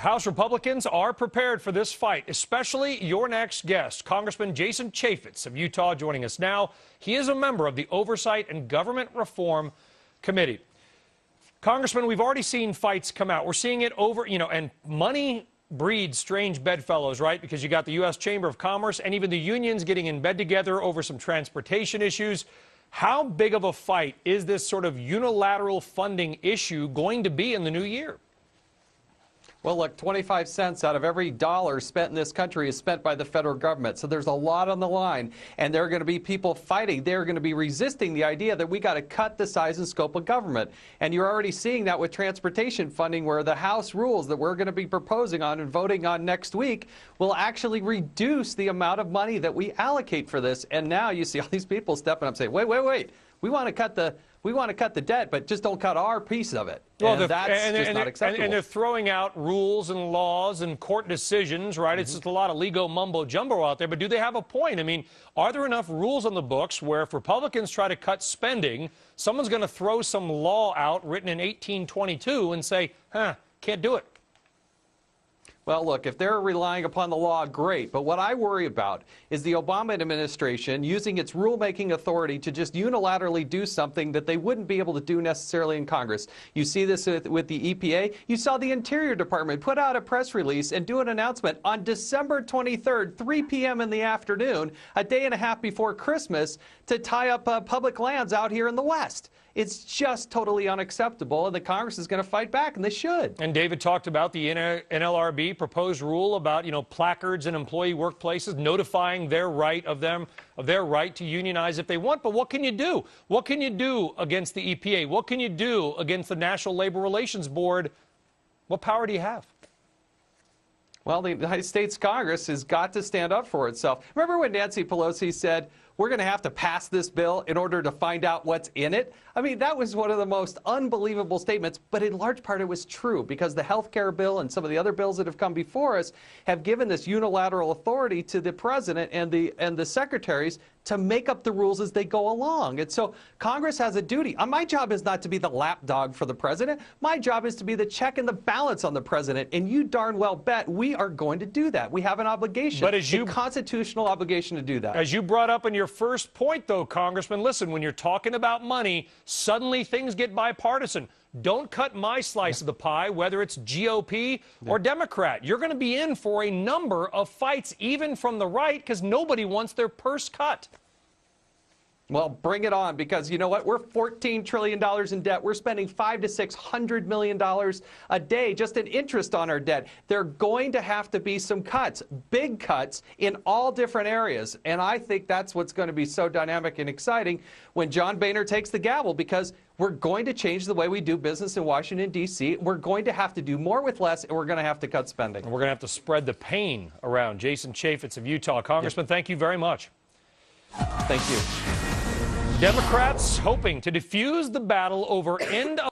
House Republicans are prepared for this fight, especially your next guest, Congressman Jason Chaffetz of Utah, joining us now. He is a member of the Oversight and Government Reform Committee. Congressman, we've already seen fights come out. We're seeing it over, and money breeds strange bedfellows, right? Because you got the U.S. Chamber of Commerce and even the unions getting in bed together over some transportation issues. How big of a fight is this sort of unilateral funding issue going to be in the new year? Well, look, 25 cents out of every dollar spent in this country is spent by the federal government. So there's a lot on the line, and there are going to be people fighting. They're going to be resisting the idea that we got to cut the size and scope of government. And you're already seeing that with transportation funding, where the House rules that we're going to be proposing on and voting on next week will actually reduce the amount of money that we allocate for this. And now you see all these people stepping up saying, wait, we want to cut the debt, but just don't cut our piece of it. Well, That's just not acceptable. And they're throwing out rules and laws and court decisions, right? It's just a lot of legal mumbo-jumbo out there. But do they have a point? I mean, are there enough rules on the books where if Republicans try to cut spending, someone's going to throw some law out written in 1822 and say, can't do it? Well, look, if they're relying upon the law, great. But what I worry about is the Obama administration using its rulemaking authority to just unilaterally do something that they wouldn't be able to do necessarily in Congress. You see this with the EPA. You saw the Interior Department put out a press release and do an announcement on December 23rd, 3 p.m. in the afternoon, a day and a half before Christmas, to tie up public lands out here in the West. It's just totally unacceptable, and the Congress is going to fight back, and they should. And David talked about the NLRB proposed rule about, placards in employee workplaces, notifying their right to unionize if they want. But what can you do? What can you do against the EPA? What can you do against the National Labor Relations Board? What power do you have? Well, the United States Congress has got to stand up for itself. Remember when Nancy Pelosi said, we're going to have to pass this bill in order to find out what's in it? I mean, that was one of the most unbelievable statements, but in large part it was true, because the health care bill and some of the other bills that have come before us have given this unilateral authority to the president and the secretaries to make up the rules as they go along. And so Congress has a duty. My job is not to be the lapdog for the president. My job is to be the check and the balance on the president. And you darn well bet we are going to do that. We have an obligation, a constitutional obligation to do that. As you brought up in your first point, though, Congressman, listen, when you're talking about money, suddenly things get bipartisan. Don't cut my slice of the pie, whether it's GOP or Democrat. You're going to be in for a number of fights, even from the right, because nobody wants their purse cut. Well, bring it on, because you know what? We're $14 trillion in debt. We're spending $500 to $600 million a day just in interest on our debt. There are going to have to be some cuts, big cuts in all different areas. And I think that's what's going to be so dynamic and exciting when John Boehner takes the gavel, because we're going to change the way we do business in Washington, D.C. We're going to have to do more with less, and we're going to have to cut spending. And we're going to have to spread the pain around. Jason Chaffetz of Utah. Congressman, thank you very much. Thank you. Democrats hoping to defuse the battle over end of